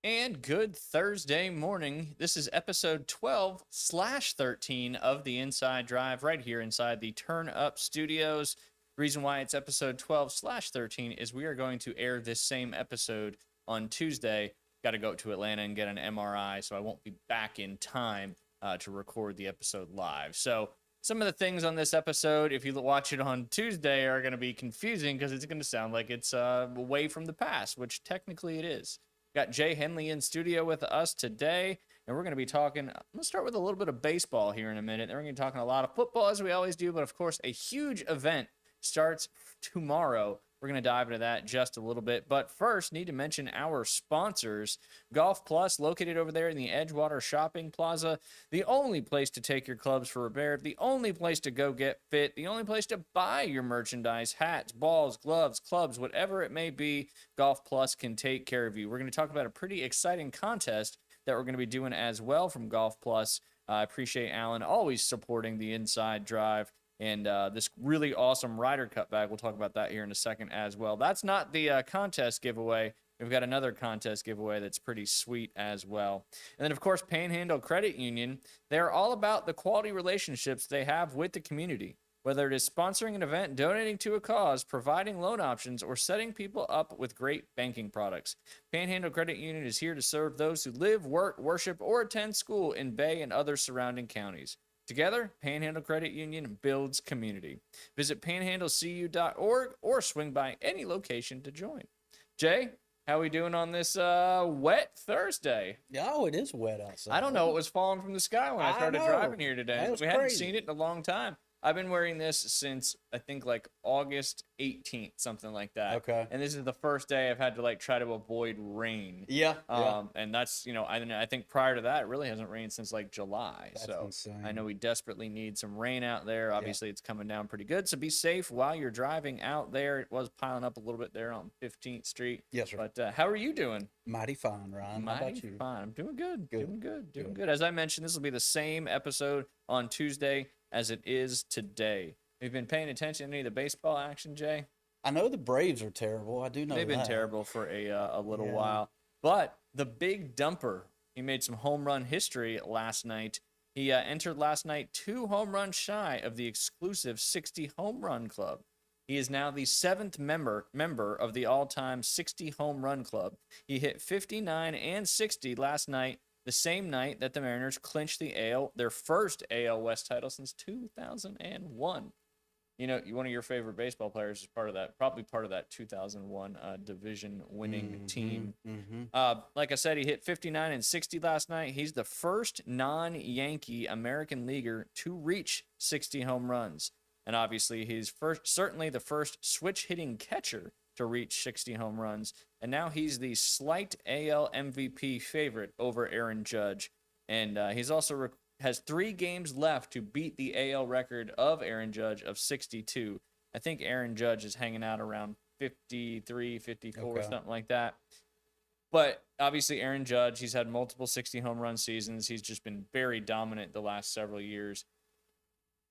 And good Thursday morning. This is episode 12/13 of the Inside Drive right here inside the Turn Up Studios. Reason why it's episode 12/13 is we are going to air this same episode on Tuesday. Got to go to Atlanta and get an MRI, so I won't be back in time to record the episode live. So some of the things on this episode, if you watch it on Tuesday, are going to be confusing because it's going to sound like it's away from the past, which technically it is. Got Jay Henley in studio with us today, and we're going to be talking. I'm going to start with a little bit of baseball here in a minute. Then we're going to be talking a lot of football, as we always do, but of course, a huge event starts tomorrow. We're going to dive into that just a little bit. But first, need to mention our sponsors. Golf Plus, located over there in the Edgewater Shopping Plaza. The only place to take your clubs for repair. The only place to go get fit. The only place to buy your merchandise, hats, balls, gloves, clubs, whatever it may be. Golf Plus can take care of you. We're going to talk about a pretty exciting contest that we're going to be doing as well from Golf Plus. I appreciate Alan always supporting the Inside Drive. And this really awesome Ryder Cup bag. We'll talk about that here in a second as well. That's not the contest giveaway. We've got another contest giveaway that's pretty sweet as well. And then, of course, Panhandle Credit Union. They're all about the quality relationships they have with the community. Whether it is sponsoring an event, donating to a cause, providing loan options, or setting people up with great banking products. Panhandle Credit Union is here to serve those who live, work, worship, or attend school in Bay and other surrounding counties. Together, Panhandle Credit Union builds community. Visit panhandlecu.org or swing by any location to join. Jay, how we doing on this wet Thursday? Oh, it is wet outside. I don't know what was falling from the sky when I started driving here today. That We was hadn't crazy. seen it in a long time. I've been wearing this since I think like August 18th, something like that. Okay. And this is the first day I've had to like try to avoid rain. Yeah. And that's, I think prior to that, it really hasn't rained since like July. That's so insane. I know we desperately need some rain out there. Obviously, it's coming down pretty good. So be safe while you're driving out there. It was piling up a little bit there on 15th Street. Yes, sir. But how are you doing? Mighty fine, Ryan. How about you? Fine. I'm doing good. Good. Doing good. As I mentioned, this will be the same episode on Tuesday as it is today. Have you been paying attention to any of the baseball action, Jay? I know the Braves are terrible. I do know They've been that. terrible for a little Yeah. while. But the big dumper, he made some home run history last night. He entered last night 2 home runs shy of the exclusive 60 home run club. He is now the 7th member of the all-time 60 home run club. He hit 59 and 60 last night, the same night that the Mariners clinched their first AL West title since 2001. You know, one of your favorite baseball players is probably part of that 2001 division winning team. Like I said, he hit 59 and 60 last night. He's the first non-Yankee American leaguer to reach 60 home runs. And obviously, he's certainly the first switch-hitting catcher to reach 60 home runs. And now he's the slight AL MVP favorite over Aaron Judge. And he's also has 3 games left to beat the AL record of Aaron Judge of 62. I think Aaron Judge is hanging out around 53, 54, something like that. But obviously, Aaron Judge, he's had multiple 60 home run seasons. He's just been very dominant the last several years.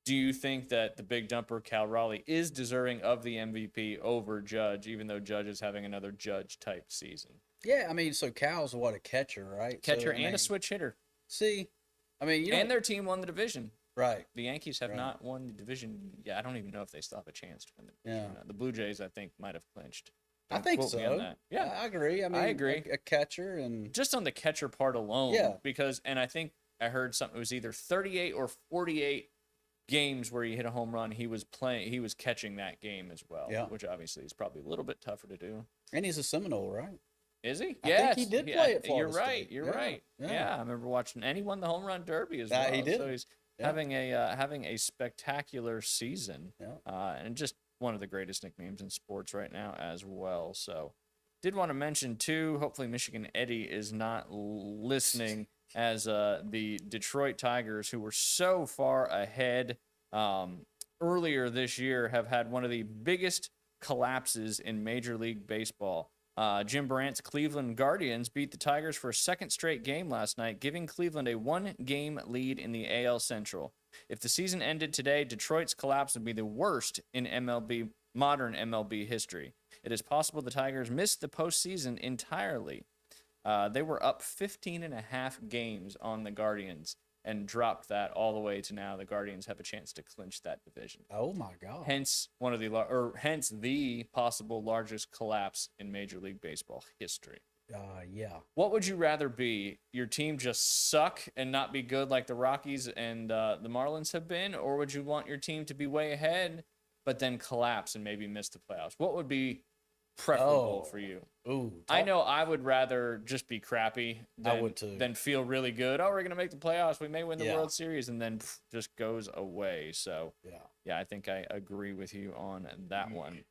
Do you think that the big dumper, Cal Raleigh, is deserving of the MVP over Judge, even though Judge is having another Judge-type season? Yeah, I mean, so Cal's a catcher, right? Catcher So, and a switch hitter. See, I mean, And their team won the division. right. The Yankees have Right. not won the division. Yeah, I don't even know if they still have a chance to win the division. Yeah. The Blue Jays, I think, might have clinched. I Don't think quote me on so. that. Yeah, I agree. I mean, agree. A catcher and just on the catcher part alone. Yeah. And I think I heard something. It was either 38 or 48 games where he hit a home run. He was catching that game as well. Yeah. Which obviously is probably a little bit tougher to do. he's a Seminole, right? Is he? I Yes. think he did play at You're Florida right. State. You're Yeah, right. yeah. Yeah. I remember watching. And he won the home run derby as well. He did. So he's Yeah. having a spectacular season. Yeah. And just one of the greatest nicknames in sports right now as well. So did want to mention too, hopefully Michigan Eddie is not listening, as the Detroit Tigers, who were so far ahead earlier this year, have had one of the biggest collapses in Major League Baseball. Jim Brandt's Cleveland Guardians beat the Tigers for a second straight game last night, giving Cleveland a 1-game lead in the AL Central. If the season ended today, Detroit's collapse would be the worst in modern MLB history. it is possible the Tigers missed the postseason entirely. They were up 15.5 games on the Guardians and dropped that all the way to now. The Guardians have a chance to clinch that division. Oh my God. Hence hence the possible largest collapse in Major League Baseball history. Yeah. What would you rather be? Your team just suck and not be good like the Rockies and the Marlins have been, or would you want your team to be way ahead but then collapse and maybe miss the playoffs? What would be preferable for you? Ooh. I know I would rather just be crappy I would too. than feel really good. Oh, we're going to make the playoffs. We may win the Yeah. World Series, and then just goes away. So, Yeah. yeah, I think I agree with you on that one.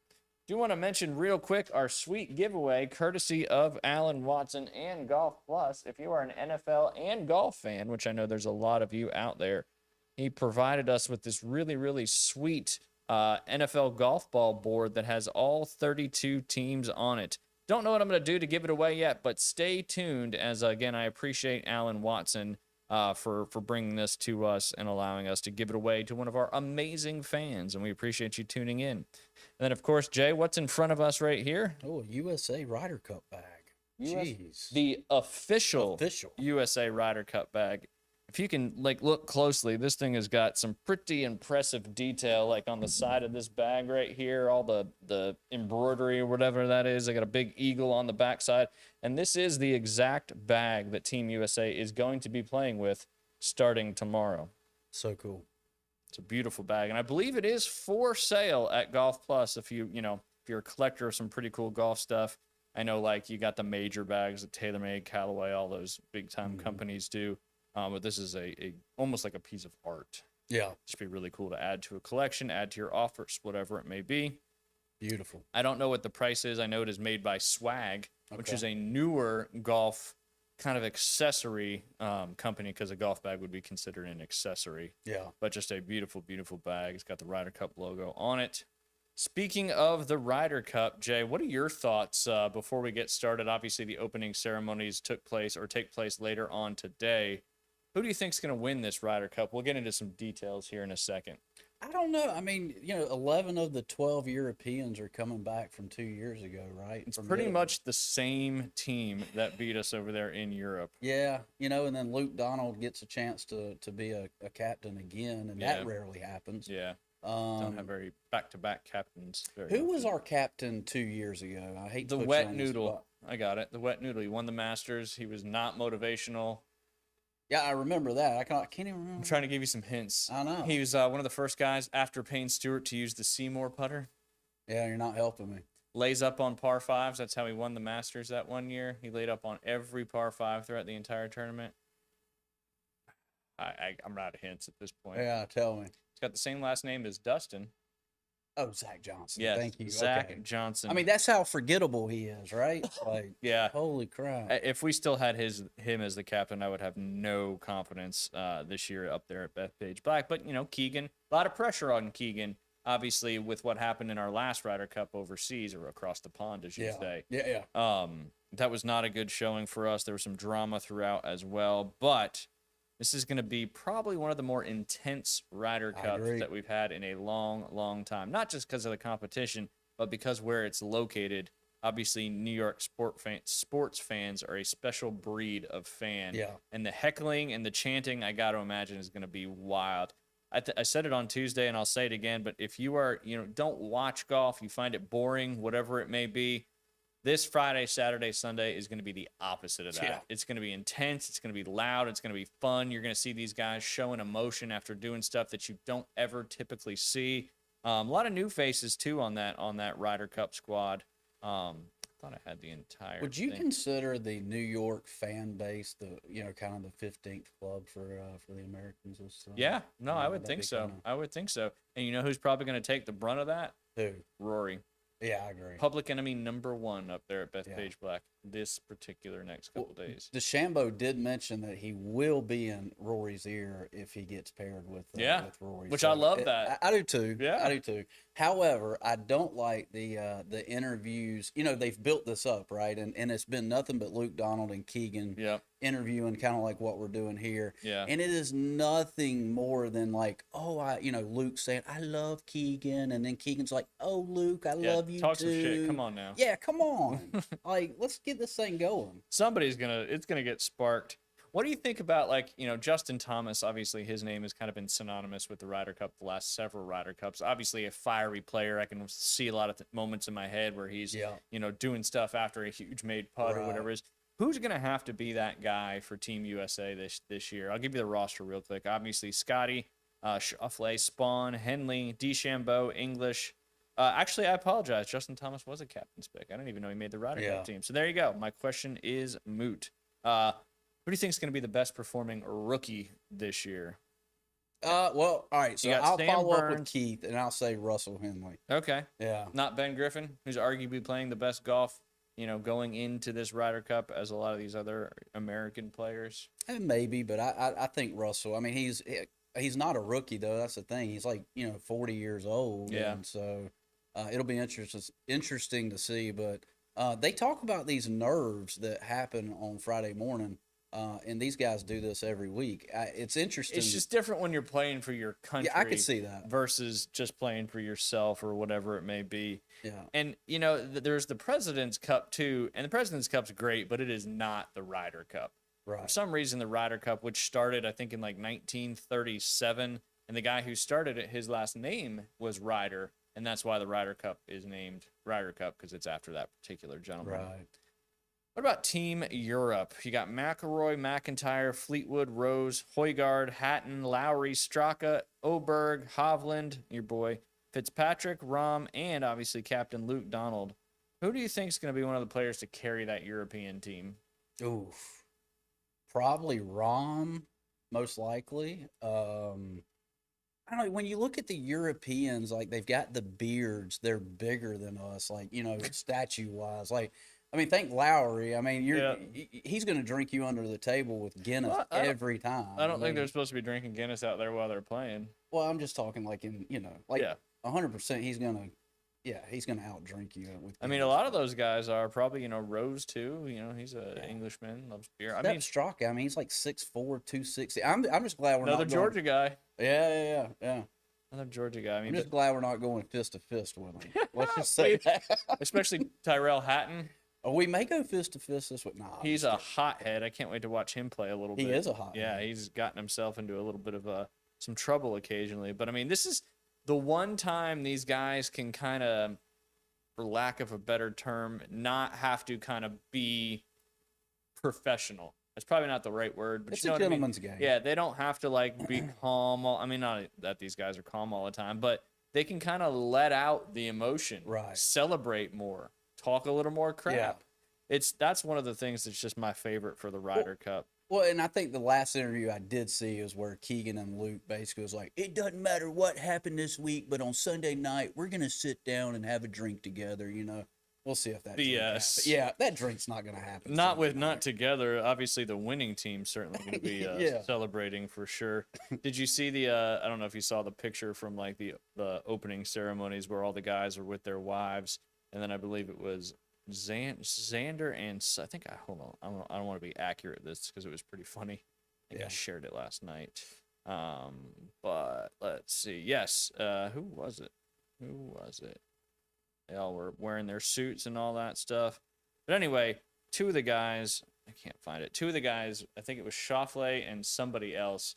Do want to mention real quick our sweet giveaway courtesy of Alan Watson and Golf Plus. If you are an NFL and golf fan, which I know there's a lot of you out there, he provided us with this really, really sweet NFL golf ball board that has all 32 teams on it. Don't know what I'm going to do to give it away yet, but stay tuned as, again, I appreciate Alan Watson for bringing this to us and allowing us to give it away to one of our amazing fans, and we appreciate you tuning in. And then, of course, Jay, what's in front of us right here? Oh, a USA Ryder Cup bag. Jeez. The official Official. USA Ryder Cup bag. If you can look closely, this thing has got some pretty impressive detail, like on the side of this bag right here, all the embroidery or whatever that is. They got a big eagle on the backside, and this is the exact bag that Team USA is going to be playing with starting tomorrow. So cool. It's a beautiful bag, and I believe it is for sale at Golf Plus. If you're a collector of some pretty cool golf stuff, I know like you got the major bags that TaylorMade, Callaway, all those big time companies do. But this is a almost like a piece of art. Yeah. Just be really cool to add to a collection, add to your offers, whatever it may be. Beautiful. I don't know what the price is. I know it is made by Swag, which Okay. is a newer golf kind of accessory company, because a golf bag would be considered an accessory. Yeah. But just a beautiful, beautiful bag. It's got the Ryder Cup logo on it. Speaking of the Ryder Cup, Jay, what are your thoughts before we get started? Obviously, the opening ceremonies take place later on today. Who do you think is going to win this Ryder Cup? We'll get into some details here in a second. I don't know. I mean, 11 of the 12 Europeans are coming back from 2 years ago, right? It's From pretty Italy. much the same team that beat us over there in Europe. Yeah, and then Luke Donald gets a chance to be a captain again, and Yeah. that rarely happens. Yeah, don't have Um, very back-to-back captains. Very who was often. our captain 2 years ago? I hate to The put you Wet on the Noodle. spot. I got it. The Wet Noodle. He won the Masters. He was not motivational. Yeah, I remember that. I can't even I'm remember. trying to give you some hints. I know. He was one of the first guys after Payne Stewart to use the Seymour putter. Yeah, you're not helping me. Lays up on par fives. That's how he won the Masters that one year. He laid up on every par five throughout the entire tournament. I'm out of hints at this point. Yeah, tell me. He's got the same last name as Dustin. Oh, Zach Johnson. Yes, Thank you. Zach Okay. Johnson. I mean, that's how forgettable he is, right? Like, yeah. holy crap. If we still had him as the captain, I would have no confidence this year up there at Bethpage Black. But Keegan, a lot of pressure on Keegan, obviously, with what happened in our last Ryder Cup overseas or across the pond, as you Yeah. say. Yeah. That was not a good showing for us. There was some drama throughout as well, but this is going to be probably one of the more intense Ryder I Cups agree. that we've had in a long, long time. Not just because of the competition, but because where it's located. Obviously, New York sports fans are a special breed of fan. Yeah. And the heckling and the chanting, I got to imagine, is going to be wild. I said it on Tuesday, and I'll say it again, but if you are, don't watch golf, you find it boring, whatever it may be, this Friday, Saturday, Sunday is going to be the opposite of that. Yeah. It's going to be intense. It's going to be loud. It's going to be fun. You're going to see these guys showing emotion after doing stuff that you don't ever typically see. A lot of new faces too on that Ryder Cup squad. I thought I had the entire. Would you thing. consider the New York fan base kind of the 15th club for the Americans? Yeah, no, I would that'd think be so. kinda- I would think so. And you know who's probably going to take the brunt of that? Who? Rory. Yeah, I agree. Public enemy number one up there at Bethpage Black. this particular next couple days. DeChambeau did mention that he will be in Rory's ear if he gets paired with Rory. Which I love that. I do too. Yeah. I do too. However, I don't like the interviews. You know, they've built this up, right? And it's been nothing but Luke Donald and Keegan interviewing, kind of like what we're doing here. Yeah. And it is nothing more than like, Luke saying, "I love Keegan," and then Keegan's like, "Oh, Luke, I love you talk too." some shit. Come on now. Yeah, come on. Like, let's get this thing going. It's gonna get sparked. What do you think about, like, Justin Thomas? Obviously, his name has kind of been synonymous with the Ryder Cup the last several Ryder Cups. Obviously, a fiery player. I can see a lot of moments in my head where he's, doing stuff after a huge made putt or whatever it is. Who's going to have to be that guy for Team USA this year? I'll give you the roster real quick. Obviously, Scotty, Schauffele, Spawn, Henley, DeChambeau, English. Actually, I apologize. Justin Thomas was a captain's pick. I didn't even know he made the Ryder Cup team. So there you go. My question is moot. Who do you think is going to be the best performing rookie this year? Well, all right. So I'll Sam follow up Burns. with Keith, and I'll say Russell Henley. Okay. Yeah. Not Ben Griffin, who's arguably playing the best golf, going into this Ryder Cup as a lot of these other American players. Maybe, but I think Russell. I mean, he's not a rookie though. That's the thing. He's like 40 years old. Yeah. And so it'll be interesting to see. But they talk about these nerves that happen on Friday morning. And these guys do this every week. It's interesting. It's just different when you're playing for your country. Yeah, I could see that. Versus just playing for yourself or whatever it may be. Yeah. And, there's the President's Cup too. And the President's Cup's great, but it is not the Ryder Cup. Right. For some reason, the Ryder Cup, which started, I think, in like 1937, and the guy who started it, his last name was Ryder. And that's why the Ryder Cup is named Ryder Cup, because it's after that particular gentleman. Right. What about Team Europe? You got McIlroy, McIntyre, Fleetwood, Rose, Højgaard, Hatton, Lowry, Straka, Oberg, Hovland, your boy, Fitzpatrick, Rahm, and obviously Captain Luke Donald. Who do you think is going to be one of the players to carry that European team? Oof. Probably Rahm, most likely. I don't know. When you look at the Europeans, like they've got the beards, they're bigger than us, like, statue wise. Like, I mean, think Lowry. I mean, he's going to drink you under the table with Guinness every time. I don't think they're supposed to be drinking Guinness out there while they're playing. Well, I'm just talking like 100%. He's going to outdrink you with Guinness. I mean, a lot of those guys are probably, Rose too. He's an Englishman, loves beer. I mean, Straka. I mean, he's like 6'4", 260. I'm just glad we're another not Georgia guy. Yeah. Another Georgia guy. I mean, I'm just glad we're not going fist to fist with him. Let's just say that. Especially Tyrell Hatton. Oh, we may go fist to fist this week. Nah, he's a hothead. I can't wait to watch him play a little bit. He is a hothead. Yeah, he's gotten himself into a little bit of some trouble occasionally. But I mean, this is the one time these guys can kind of, for lack of a better term, not have to kind of be professional. That's probably not the right word, but it's a gentleman's game. Yeah, they don't have to like be calm. I mean, not that these guys are calm all the time, but they can kind of let out the emotion, right? Celebrate more. Talk a little more crap. Yeah. That's one of the things that's just my favorite for the Ryder Cup. Well, and I think the last interview I did see is where Keegan and Luke basically was like, it doesn't matter what happened this week, but on Sunday night, we're going to sit down and have a drink together, We'll see if that BS. Yeah, that drink's not going to happen. Not together. Obviously, the winning team's certainly going to be celebrating for sure. Did you see I don't know if you saw the picture from like the opening ceremonies where all the guys are with their wives, and then I believe it was Xander and I think hold on. I don't want to be accurate at this because it was pretty funny. I think I shared it last night. But let's see. Yes. Who was it? They all were wearing their suits and all that stuff. But anyway, two of the guys, I can't find it. Two of the guys, I think it was Schauffele and somebody else,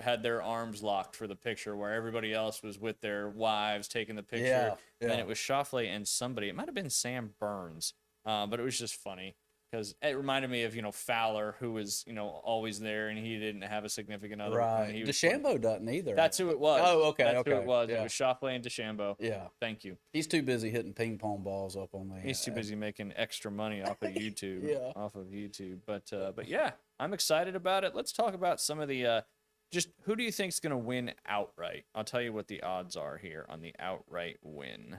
had their arms locked for the picture, where everybody else was with their wives taking the picture. Yeah. And then it was Schauffele and somebody. It might have been Sam Burns, but it was just funny because it reminded me of Fowler, who was always there, and he didn't have a significant other. Right. DeChambeau doesn't either. That's who it was. Oh, okay. That's who it was. Yeah. It was Schauffele and DeChambeau. Yeah. Thank you. He's too busy hitting ping pong balls up on the. He's too busy making extra money off of YouTube. Yeah. Off of YouTube. But yeah, I'm excited about it. Let's talk about some of the. Just who do you think is going to win outright? I'll tell you what the odds are here on the outright win.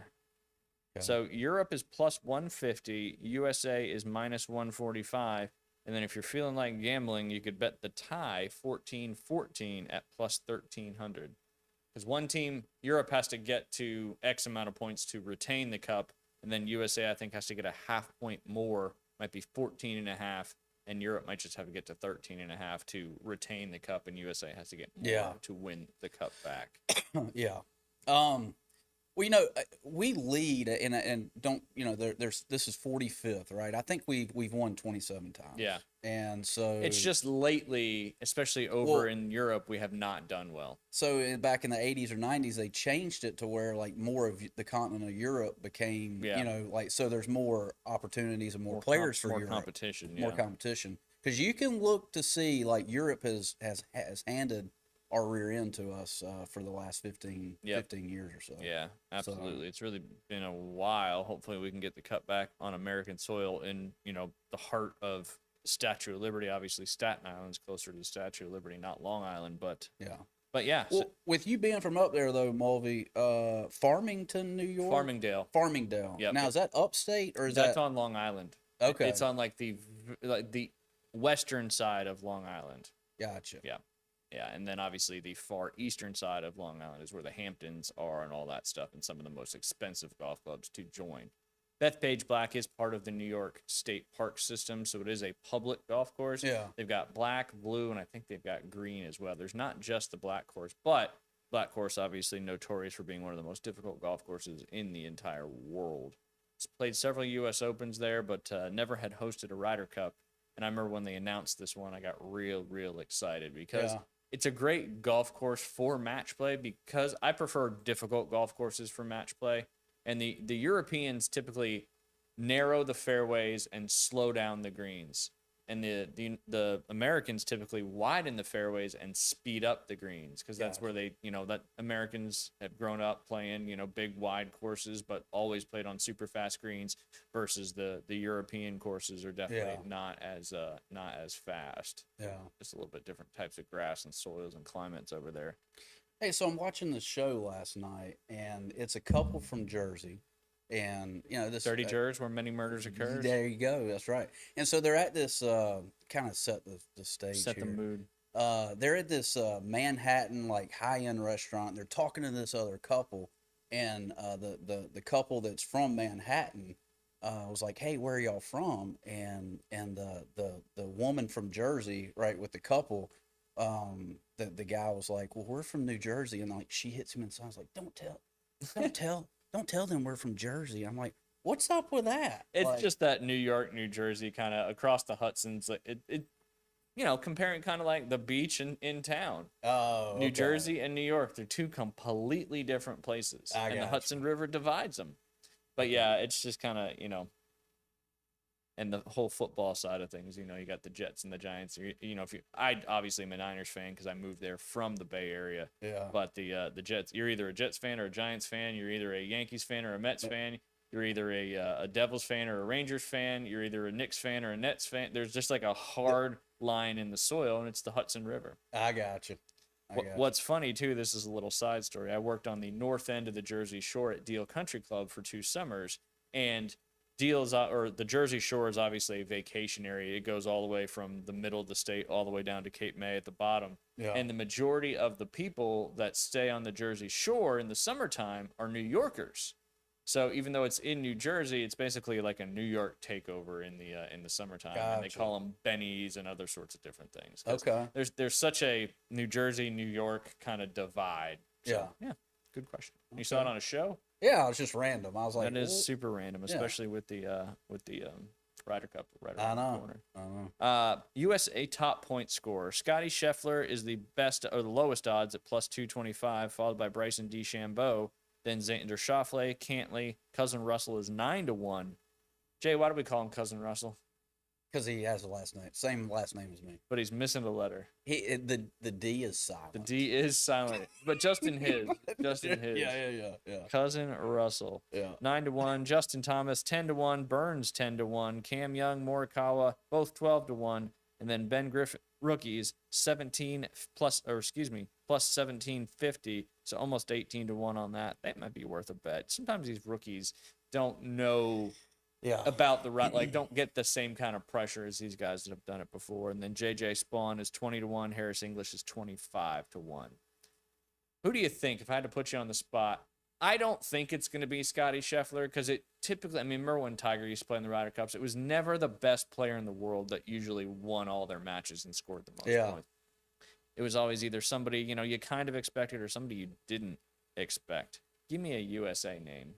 Okay. So Europe is plus 150, USA is minus 145. And then if you're feeling like gambling, you could bet the tie 14-14 at plus 1300. Because one team, Europe has to get to X amount of points to retain the cup. And then USA, I think, has to get a half point more, might be 14 and a half. And Europe might just have to get to 13 and a half to retain the cup. And USA has to get more to win the cup back. Yeah. Well, we lead and don't, there's this is 45th, right? I think we've won 27 times. Yeah. And so It's just lately, especially over in Europe, we have not done well. So back in the 80s or 90s, they changed it to where like more of the continent of Europe became, so there's more opportunities and more players for more Europe. competition. More competition. Because you can look to see like Europe has handed our rear end to us for the last 15 years or so. Yeah, absolutely. It's really been a while. Hopefully we can get the cup back on American soil in, the heart of Statue of Liberty. Obviously Staten Island's closer to the Statue of Liberty, not Long Island, but yeah. Well, with you being from up there though, Mulvey, Farmington, New York? Farmingdale. Yep. Now is that upstate or is that's on Long Island? Okay. It's on like the western side of Long Island. Gotcha. Yeah. Yeah, and then obviously the far eastern side of Long Island is where the Hamptons are and all that stuff, and some of the most expensive golf clubs to join. Bethpage Black is part of the New York State Park system, so it is a public golf course. Yeah. They've got black, blue, and I think they've got green as well. There's not just the black course, but black course obviously notorious for being one of the most difficult golf courses in the entire world. It's played several U.S. Opens there, but never had hosted a Ryder Cup. And I remember when they announced this one, I got real excited because it's a great golf course for match play, because I prefer difficult golf courses for match play. And the Europeans typically narrow the fairways and slow down the greens. And the Americans typically widen the fairways and speed up the greens, because that's where they, that Americans have grown up playing, big wide courses, but always played on super fast greens, versus the European courses are definitely not as fast. Yeah. Just a little bit different types of grass and soils and climates over there. Hey, so I'm watching the show last night, and it's a couple from Jersey. And this Dirty Jers, where many murders occur. There you go. That's right. And so they're at this kind of set the stage, set the mood. They're at this Manhattan like high-end restaurant. They're talking to this other couple, and the couple that's from Manhattan was like, "Hey, where are y'all from?" And the woman from Jersey, right, with the couple, the guy was like, "Well, we're from New Jersey," and like she hits him in the side, like, "Don't tell them we're from Jersey." I'm like, what's up with that? It's just that New York, New Jersey kind of across the Hudson's. Comparing kind of like the beach in town. Oh, New Jersey and New York, they're two completely different places. And the Hudson River divides them. But yeah, it's just kind of, and the whole football side of things, you got the Jets and the Giants. I obviously am a Niners fan because I moved there from the Bay Area. Yeah. But the Jets, you're either a Jets fan or a Giants fan. You're either a Yankees fan or a Mets fan. You're either a Devils fan or a Rangers fan. You're either a Knicks fan or a Nets fan. There's just like a hard line in the soil, and it's the Hudson River. I got you. What's funny too, this is a little side story. I worked on the north end of the Jersey Shore at Deal Country Club for 2 summers, and the Jersey Shore is obviously a vacation area. It goes all the way from the middle of the state all the way down to Cape May at the bottom. Yeah. And the majority of the people that stay on the Jersey Shore in the summertime are New Yorkers. So even though it's in New Jersey, it's basically like a New York takeover in the summertime. Gotcha. And they call them bennies and other sorts of different things. Okay. There's such a New Jersey, New York kind of divide. So, yeah. Good question. You saw it on a show? Yeah, it was just random. I was like, that is super random, especially with the Ryder Cup right around the corner. I know. USA top point scorer Scotty Scheffler is the best or the lowest odds at plus 225, followed by Bryson DeChambeau. Then Xander Schauffele, Cantley, Cousin Russell is 9-1. Jay, why do we call him Cousin Russell? Because he has same last name as me. But he's missing a letter. The D is silent. The D is silent, but Justin his. Yeah. Cousin Russell. Yeah. 9-1. Justin Thomas 10-1. Burns 10-1. Cam Young, Morikawa both 12-1, and then Ben Griffin rookies plus 1750. So almost 18-1 on that. That might be worth a bet. Sometimes these rookies don't know Yeah. about the right, like don't get the same kind of pressure as these guys that have done it before. And then JJ Spawn is 20-1, Harris English is 25-1. Who do you think, if I had to put you on the spot? I don't think it's going to be Scotty Scheffler because it typically, I mean, remember when Tiger used to play in the Ryder Cups? It was never the best player in the world that usually won all their matches and scored the most points. It was always either somebody, you kind of expected or somebody you didn't expect. Give me a USA name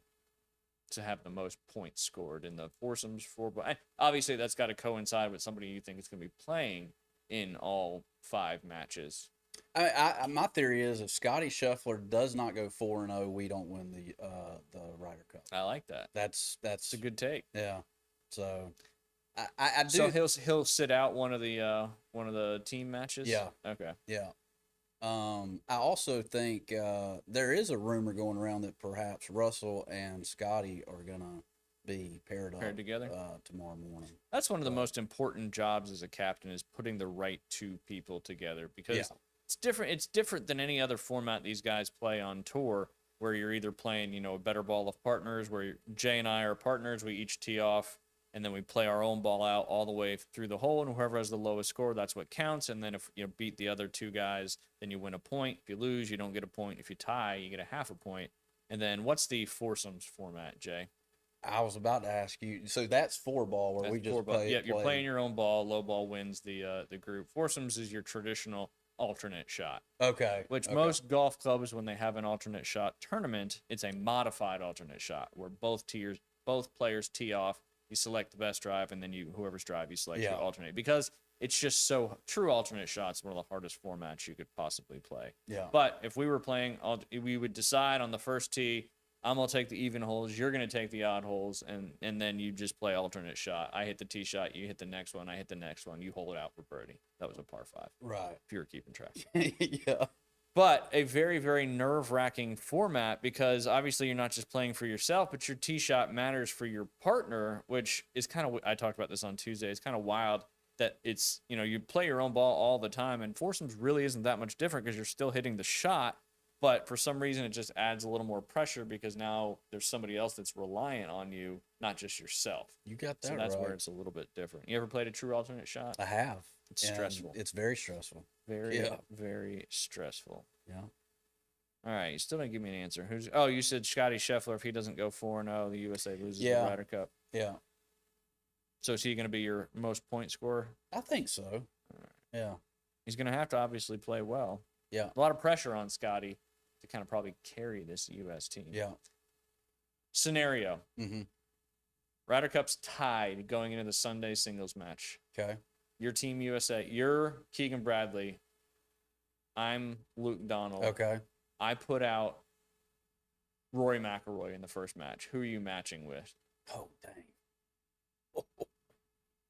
to have the most points scored in the foursomes, obviously that's got to coincide with somebody you think is going to be playing in all 5 matches. My theory is if Scotty Scheffler does not go 4-0, we don't win the Ryder Cup. I like that. That's a good take. Yeah. So I do. So he'll sit out one of the team matches. Yeah. Okay. Yeah. I also think there is a rumor going around that perhaps Russell and Scotty are gonna be paired together tomorrow morning. That's one of the most important jobs as a captain is putting the right 2 people together because it's different. It's different than any other format these guys play on tour, where you're either playing a better ball of partners, where Jay and I are partners. We each tee off. And then we play our own ball out all the way through the hole, and whoever has the lowest score, that's what counts. And then if you beat the other 2 guys, then you win a point. If you lose, you don't get a point. If you tie, you get a half a point. And then what's the foursomes format, Jay? I was about to ask you. So that's 4-ball where That's we just 4-ball. play. Yeah, you're playing your own ball. Low ball wins the group. Foursomes is your traditional alternate shot. Okay. Which most golf clubs, when they have an alternate shot tournament, it's a modified alternate shot where both players tee off. You select the best drive, and then whoever's drive you select you alternate, because it's just so true. Alternate shots one of the hardest formats you could possibly play. Yeah. But if we were playing, we would decide on the first tee. I'm gonna take the even holes. You're gonna take the odd holes, and then you just play alternate shot. I hit the tee shot. You hit the next one. I hit the next one. You hold it out for birdie. That was a par 5. Right. If you were keeping track. Yeah. But a very, very nerve-wracking format, because obviously you're not just playing for yourself, but your tee shot matters for your partner, which is kind of, I talked about this on Tuesday, it's kind of wild that it's, you play your own ball all the time, and foursomes really isn't that much different because you're still hitting the shot, but for some reason it just adds a little more pressure because now there's somebody else that's reliant on you, not just yourself. You got that So that's right. where it's a little bit different. You ever played a true alternate shot? I have. It's And stressful. It's very stressful. Very, very stressful. Yeah. All right, you still didn't give me an answer. You said Scotty Scheffler. If he doesn't go 4-0, the USA loses the Ryder Cup. Yeah. So is he going to be your most point scorer? I think so. Yeah. He's going to have to obviously play well. Yeah. A lot of pressure on Scotty to kind of probably carry this U.S. team. Yeah. Scenario. Mm-hmm. Ryder Cup's tied going into the Sunday singles match. Okay. Your team USA. You're Keegan Bradley. I'm Luke Donald. Okay. I put out Rory McIlroy in the first match. Who are you matching with? Oh, dang.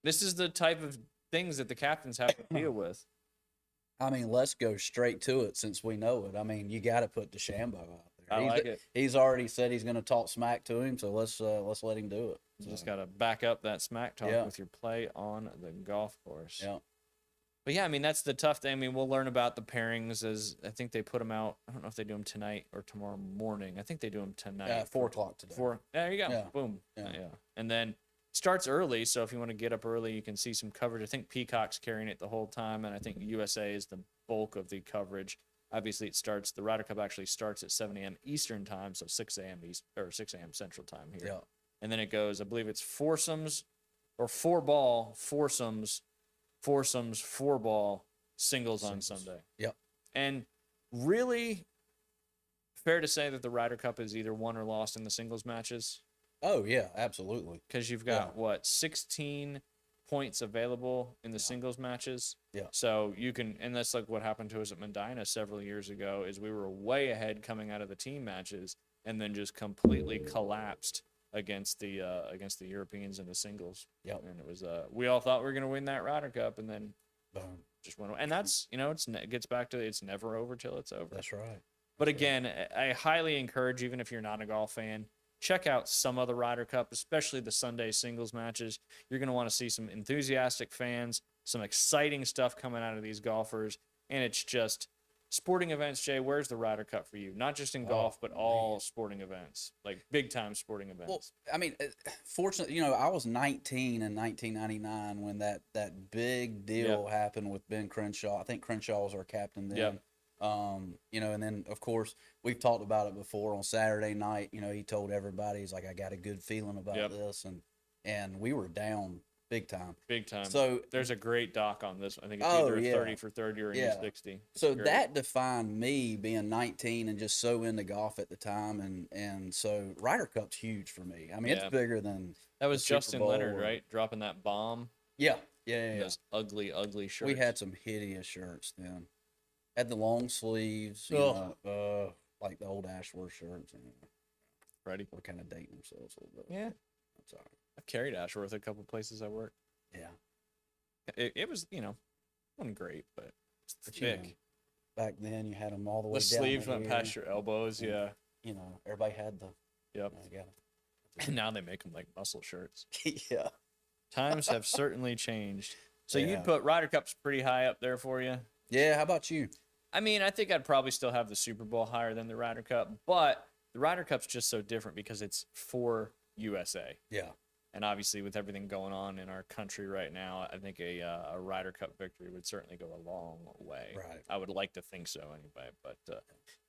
This is the type of things that the captains have to deal with. I mean, let's go straight to it since we know it. I mean, you got to put DeChambeau out there. I like it. He's already said he's going to talk smack to him, so let's let him do it. You just got to back up that smack talk Yeah. with your play on the golf course. Yeah. But yeah, I mean, that's the tough thing. I mean, we'll learn about the pairings as I think they put them out. I don't know if they do them tonight or tomorrow morning. I think they do them tonight. 4 o'clock today. There you go. Yeah. Boom. Yeah. And then starts early, so if you want to get up early, you can see some coverage. I think Peacock's carrying it the whole time, and I think USA is the bulk of the coverage. Obviously, the Ryder Cup actually starts at 7 a.m. Eastern time, so 6 a.m. or 6 a.m. Central time here. Yeah. And then it goes, I believe it's foursomes or 4-ball, foursomes, 4-ball, singles on Sunday. Yep. And really fair to say that the Ryder Cup is either won or lost in the singles matches, Oh, yeah, absolutely. because you've got 16 points available in the singles matches. Yeah. So you can, and that's like what happened to us at Medina several years ago, is we were way ahead coming out of the team matches and then just completely collapsed against the Europeans in the singles. Yep. And it was we all thought we were going to win that Ryder Cup, and then Boom. just went away. And that's, it gets back to it's never over till it's over. That's right. But again, I highly encourage, even if you're not a golf fan, check out some of the Ryder Cup, especially the Sunday singles matches. You're going to want to see some enthusiastic fans, some exciting stuff coming out of these golfers, and it's just sporting events, Jay, where's the Ryder Cup for you? Not just in golf, but all sporting events, like big time sporting events. Well, I mean, fortunately, I was 19 in 1999 when that big deal happened with Ben Crenshaw. I think Crenshaw was our captain then. Yep. And then of course we've talked about it before on Saturday night. He told everybody, he's like, I got a good feeling about this, and we were down big time. Big time. So there's a great doc on this. I think it's either 30 for 30 or Yeah. 60. So that defined me being 19 and just so into golf at the time, and so Ryder Cup's huge for me. I mean, Yeah. it's bigger than That was the Super Justin Bowl Leonard, or- right? Dropping that bomb. yeah. Those ugly, ugly shirts. We had some hideous shirts then. Had the long sleeves, like the old Ashworth shirts. Ready? We're kind of dating ourselves a little bit. Yeah. That's all right. I've carried Ashworth a couple places I worked. Yeah. It was, wasn't great, but it's But, thick. Back then you had them all the way The down sleeves to went here. past your elbows. Yeah. Everybody had the. Yep. I got And now they make them like muscle shirts. it. Yeah. Times have certainly changed. So Yeah. you'd put Ryder Cup's pretty high up there for you. Yeah. How about you? I mean, I think I'd probably still have the Super Bowl higher than the Ryder Cup, but the Ryder Cup's just so different because it's for USA. Yeah. And obviously, with everything going on in our country right now, I think a Ryder Cup victory would certainly go a long way. Right. I would like to think so anyway. But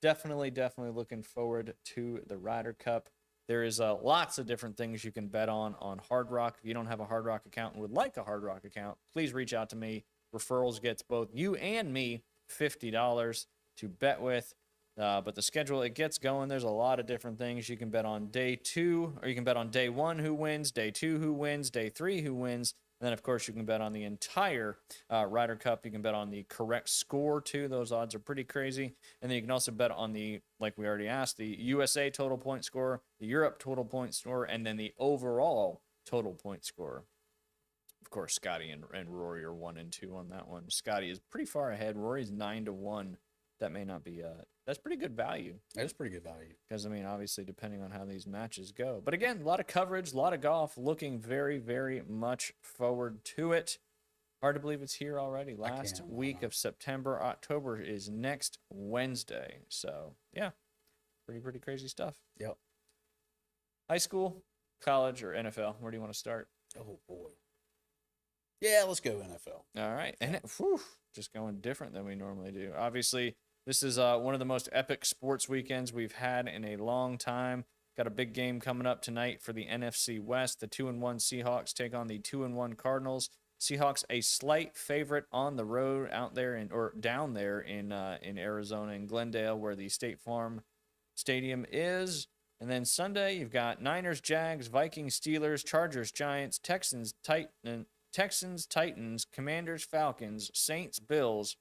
definitely looking forward to the Ryder Cup. There is lots of different things you can bet on Hard Rock. If you don't have a Hard Rock account and would like a Hard Rock account, please reach out to me. Referrals gets both you and me $50 to bet with. But the schedule, it gets going. There's a lot of different things. You can bet on day 2, or you can bet on day 1 who wins, day 2 who wins, day 3 who wins. And then, of course, you can bet on the entire Ryder Cup. You can bet on the correct score, too. Those odds are pretty crazy. And then you can also bet on the, like we already asked, the USA total point score, the Europe total point score, and then the overall total point score. Of course, Scotty and Rory are 1 and 2 on that one. Scotty is pretty far ahead. Rory's 9-1. That may not be that's pretty good value. That is pretty good value. Because, I mean, obviously, depending on how these matches go. But again, a lot of coverage, a lot of golf. Looking very, very much forward to it. Hard to believe it's here already. Last week of September. October is next Wednesday. So, yeah, pretty crazy stuff. Yep. High school, college, or NFL? Where do you want to start? Oh, boy. Yeah, let's go NFL. All right. And just going different than we normally do. Obviously, this is one of the most epic sports weekends we've had in a long time. Got a big game coming up tonight for the NFC West. The 2-1 Seahawks take on the 2-1 Cardinals. Seahawks a slight favorite on the road out there down there in Arizona in Glendale, where the State Farm Stadium is. And then Sunday you've got Niners, Jags, Vikings, Steelers, Chargers, Giants, Texans, Titans, Commanders, Falcons, Saints, Bills.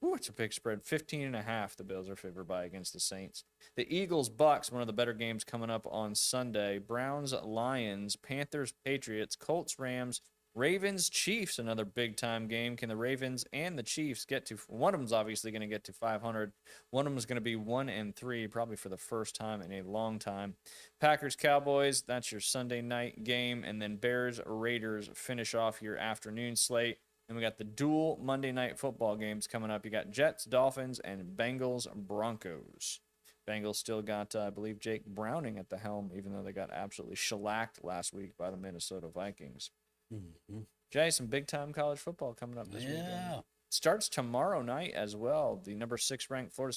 Ooh, it's a big spread. 15.5. The Bills are favored by against the Saints. The Eagles, Bucks, one of the better games coming up on Sunday. Browns, Lions, Panthers, Patriots, Colts, Rams, Ravens, Chiefs, another big time game. Can the Ravens and the Chiefs get to, one of them's obviously going to get to 500. One of them is going to be 1-3, probably for the first time in a long time. Packers, Cowboys, that's your Sunday night game. And then Bears, Raiders finish off your afternoon slate. And we got the dual Monday night football games coming up. You got Jets, Dolphins, and Bengals, Broncos. Bengals still got, I believe, Jake Browning at the helm, even though they got absolutely shellacked last week by the Minnesota Vikings. Mm-hmm. Jay, some big-time college football coming up this weekend. Yeah. Starts tomorrow night as well. The number 8 ranked Florida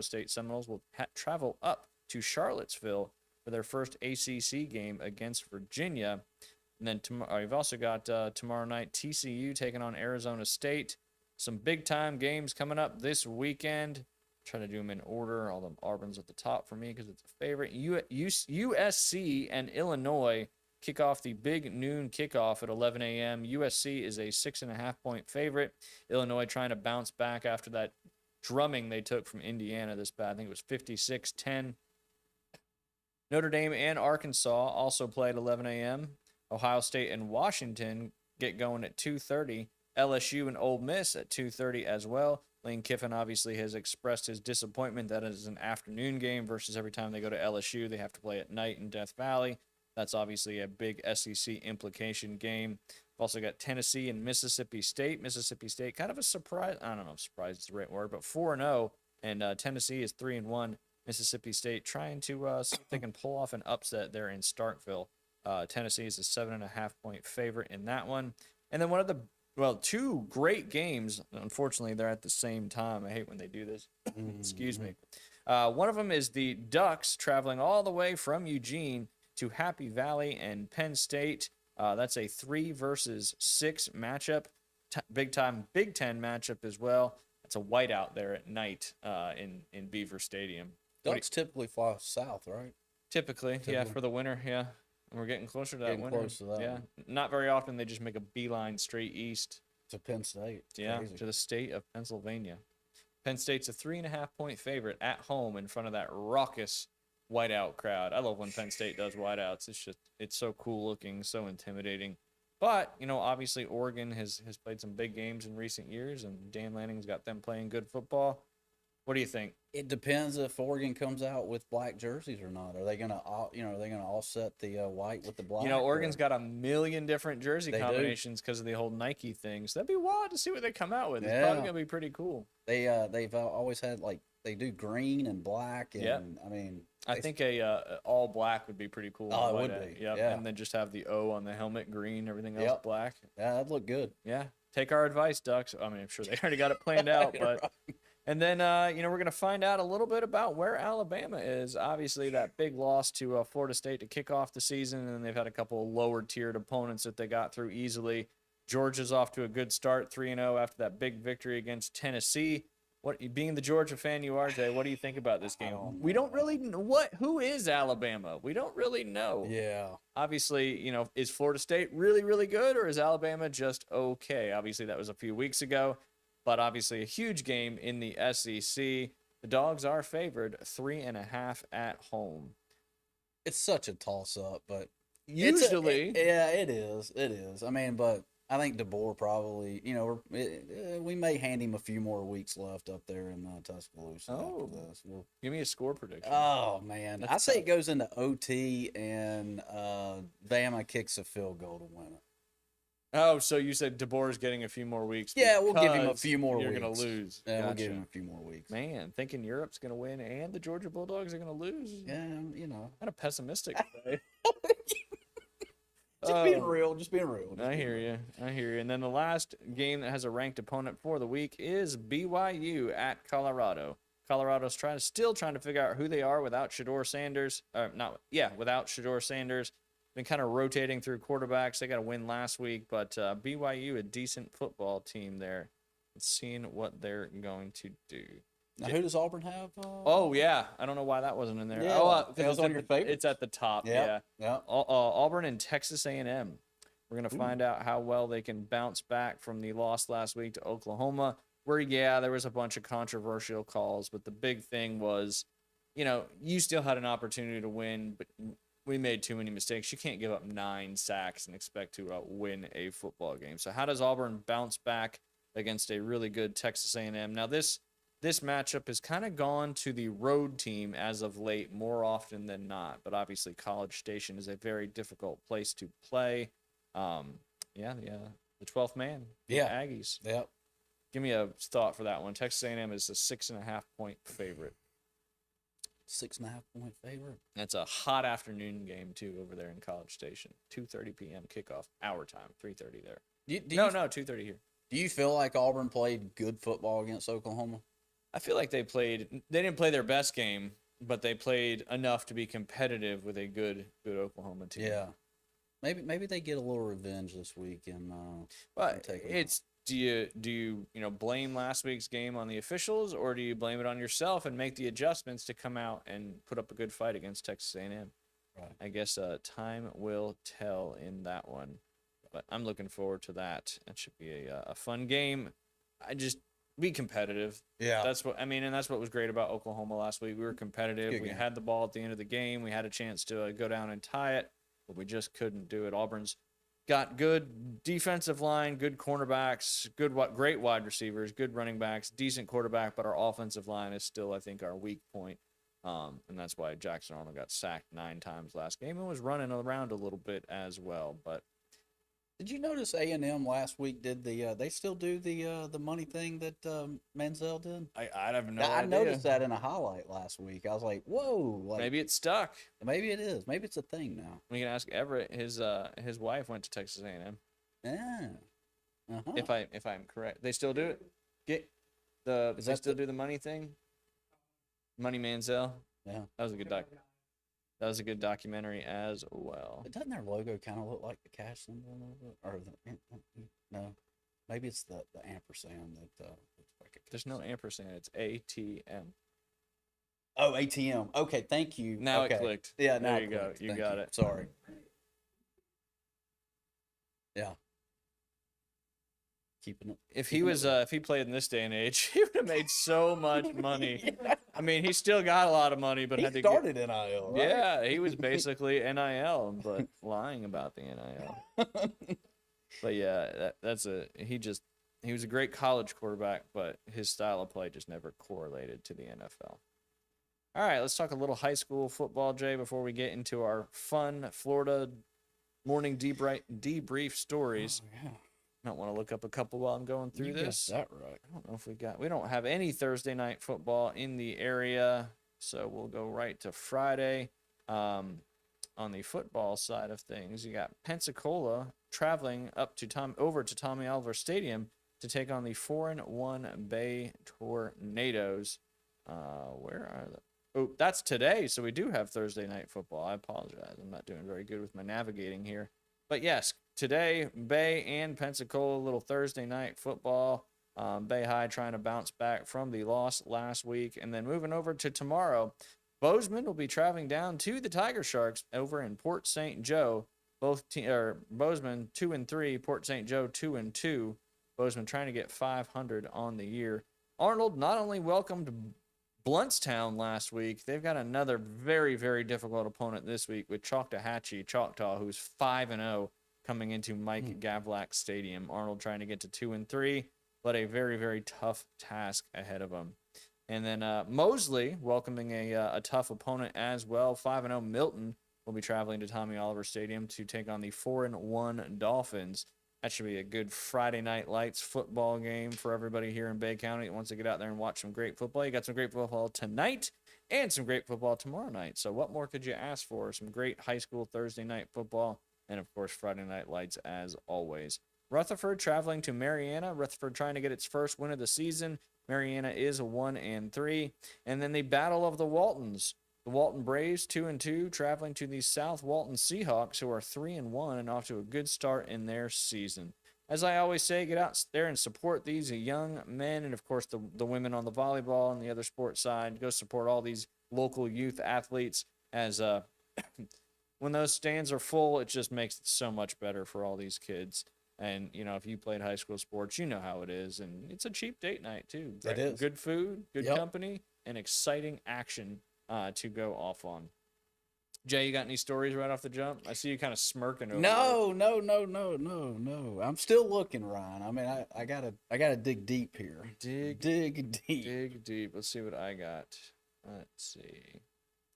State Seminoles will travel up to Charlottesville for their first ACC game against Virginia. And then you've also got tomorrow night TCU taking on Arizona State. Some big-time games coming up this weekend. Try to do them in order. All the Auburn's at the top for me because it's a favorite. USC and Illinois kick off the big noon kickoff at 11 a.m. USC is a 6.5-point favorite. Illinois trying to bounce back after that drumming they took from Indiana this bad. I think it was 56-10. Notre Dame and Arkansas also play at 11 a.m. Ohio State and Washington get going at 2:30. LSU and Ole Miss at 2:30 as well. Lane Kiffin obviously has expressed his disappointment that it is an afternoon game versus every time they go to LSU, they have to play at night in Death Valley. That's obviously a big SEC implication game. We've also got Tennessee and Mississippi State. Mississippi State, kind of a surprise. I don't know if surprise is the right word, but 4-0, and Tennessee is 3-1. Mississippi State trying to see if they can pull off an upset there in Starkville. Tennessee is a 7.5-point favorite in that one. And then two great games. Unfortunately, they're at the same time. I hate when they do this. Excuse me. One of them is the Ducks traveling all the way from Eugene to Happy Valley and Penn State. That's a 3 versus 6 matchup. Big time Big Ten matchup as well. It's a whiteout there at night in Beaver Stadium. Ducks typically fly south, right? Typically, yeah, for the winter, yeah. And we're getting closer to that Getting winter. close to that yeah, one. not very often they just make a beeline straight east. To Penn State. It's Yeah, crazy. to the state of Pennsylvania. Penn State's a 3.5-point favorite at home in front of that raucous whiteout crowd. I love when Penn State does whiteouts. It's so cool looking, so intimidating. But, obviously Oregon has played some big games in recent years, and Dan Lanning's got them playing good football. What do you think? It depends if Oregon comes out with black jerseys or not. Are they gonna, are they gonna offset the white with the black? Oregon's or- got a million different jersey They do. combinations because of the whole Nike thing. So that'd be wild to see what they come out with. It's Yeah. probably gonna be pretty cool. they've always had they do green and black and Yep. I mean I think a all black would be pretty cool. Oh, it White would hat. be, Yep. yeah. And then just have the O on the helmet green, everything else Yep. black. yeah, that'd look good. Yeah. Take our advice, Ducks. I mean, I'm sure they already got it planned out, but Right. and then we're gonna find out a little bit about where Alabama is. Obviously, that big loss to Florida State to kick off the season, and then they've had a couple of lower tiered opponents that they got through easily. Georgia's off to a good start, 3-0 after that big victory against Tennessee. Being the Georgia fan you are, Jay, what do you think about this game? We don't really know who is Alabama. We don't really know. Yeah. Obviously, is Florida State really, really good, or is Alabama just okay? Obviously, that was a few weeks ago, but obviously a huge game in the SEC. The Dogs are favored 3.5 at home. It's such a toss up, but Usually, it is. It is. I mean, but I think DeBoer probably, we may hand him a few more weeks left up there in Tuscaloosa Oh. after this. give me a score prediction. Oh man, That's I say tough. it goes into OT and Bama kicks a field goal to win it. Oh, so you said DeBoer's getting a few more weeks. Yeah, we'll give him a because few more You're weeks. going to lose. Yeah, we'll give Gotcha. him a few more weeks. Man, thinking Europe's going to win and the Georgia Bulldogs are going to lose. Yeah, Kind of pessimistic today. just being real. Just being real. I hear you. And then the last game that has a ranked opponent for the week is BYU at Colorado. Colorado's still trying to figure out who they are without Shedeur Sanders. Without Shedeur Sanders. Been kind of rotating through quarterbacks. They got a win last week, but BYU, a decent football team there. Seeing what they're going to do. Now, who does Auburn have? Oh yeah, I don't know why that wasn't in there. Yeah, Oh, that was it's on at your the- favorites. It's at the top. Yeah. Yeah. Yeah. Auburn and Texas A&M. We're gonna find out how well they can bounce back from the loss last week to Oklahoma. Where there was a bunch of controversial calls, but the big thing was, you still had an opportunity to win, but we made too many mistakes. You can't give up 9 sacks and expect to win a football game. So how does Auburn bounce back against a really good Texas A&M? Now this matchup has kind of gone to the road team as of late more often than not, but obviously College Station is a very difficult place to play. The 12th man, the Yeah. Aggies. Yep. Give me a thought for that one. Texas A&M is a 6.5-point favorite. 6.5-point favorite. That's a hot afternoon game too over there in College Station. 2:30 p.m. kickoff, our time. 3:30 there. No, 2:30 here. Do you feel like Auburn played good football against Oklahoma? I feel like they didn't play their best game, but they played enough to be competitive with a good Oklahoma team. Yeah. Maybe they get a little revenge this week and But take 'em it's do you blame last week's game on the officials, or do you blame it on yourself and make the adjustments to come out and put up a good fight against Texas A&M? Right. I guess time will tell in that one, but I'm looking forward to that. That should be a fun game. I just be competitive. yeah. That's what I mean, and that's what was great about Oklahoma last week. We were competitive. Good We game. had the ball at the end of the game. We had a chance to go down and tie it, but we just couldn't do it. Auburn's got good defensive line, good cornerbacks, great wide receivers, good running backs, decent quarterback, but our offensive line is still, I think, our weak point. And that's why Jackson Arnold got sacked 9 times last game and was running around a little bit as well. But Did you notice A&M last week did they still do the money thing that Manziel did? I have no I idea. noticed that in a highlight last week. I was like, whoa, like Maybe it's stuck. maybe it is. Maybe it's a thing now. We can ask Everett. His wife went to Texas A&M. Yeah. Uh-huh. If I'm correct, they still do it. They Is that still do the money thing? Money Manziel. Yeah. That was a good That was a good documentary as well. Doesn't their logo kind of look like the cash symbol a little bit? Or no, maybe it's the ampersand that looks like a There's no ampersand. It's ATM. Oh, ATM. Okay, thank you. Now okay. it clicked. Yeah, now There it you go. clicked. You Thank got it. Sorry. Yeah. Keeping it. If he keeping it was real. if he played in this day and age, he would have made so much money. I mean, he still got a lot of money, but He had to started NIL, right? Yeah, he was basically NIL, but lying about the NIL. But yeah, he was a great college quarterback, but his style of play just never correlated to the NFL. All right, let's talk a little high school football, Jay, before we get into our fun Florida morning debrief stories. Oh, yeah. Might want to look up a couple while I'm going through You this. got that right. I don't know if we don't have any Thursday night football in the area, so we'll go right to Friday. On the football side of things, you got Pensacola traveling over to Tommy Oliver Stadium to take on the 4-1 Bay Tornadoes. Where are the? Oh, that's today, so we do have Thursday night football. I apologize. I'm not doing very good with my navigating here. But yes, today, Bay and Pensacola, little Thursday night football. Bay High trying to bounce back from the loss last week. And then moving over to tomorrow, Bozeman will be traveling down to the Tiger Sharks over in Port St. Joe. Bozeman 2-3, Port St. Joe 2-2. Bozeman trying to get 500 on the year. Arnold not only welcomed Bluntstown last week, they've got another very, very difficult opponent this week with Choctaw, who's 5-0 coming into Mike Gavlak Stadium. Arnold trying to get to 2-3, but a very, very tough task ahead of them. And then Mosley welcoming a tough opponent as well. 5-0 Milton will be traveling to Tommy Oliver Stadium to take on the 4-1 Dolphins. That should be a good Friday night lights football game for everybody here in Bay County that wants to get out there and watch some great football. You got some great football tonight and some great football tomorrow night. So what more could you ask for? Some great high school Thursday night football and, of course, Friday night lights as always. Rutherford traveling to Marianna. Rutherford trying to get its first win of the season. Marianna is 1-3. And then the Battle of the Waltons. The Walton Braves 2-2 traveling to the South Walton Seahawks, who are 3-1 and off to a good start in their season. As I always say, get out there and support these young men and, of course, the women on the volleyball and the other sports side. Go support all these local youth athletes as when those stands are full, it just makes it so much better for all these kids. And, you know, if you played high school sports, you know how it is. And it's a cheap date night, too. It is. Good food, good Yep. company, and exciting action to go off on. Jay, you got any stories right off the jump? I see you kind of smirking over it. No. I'm still looking, Ryan. I mean, I gotta dig deep here. Dig deep. deep. Let's see what I got. Let's see.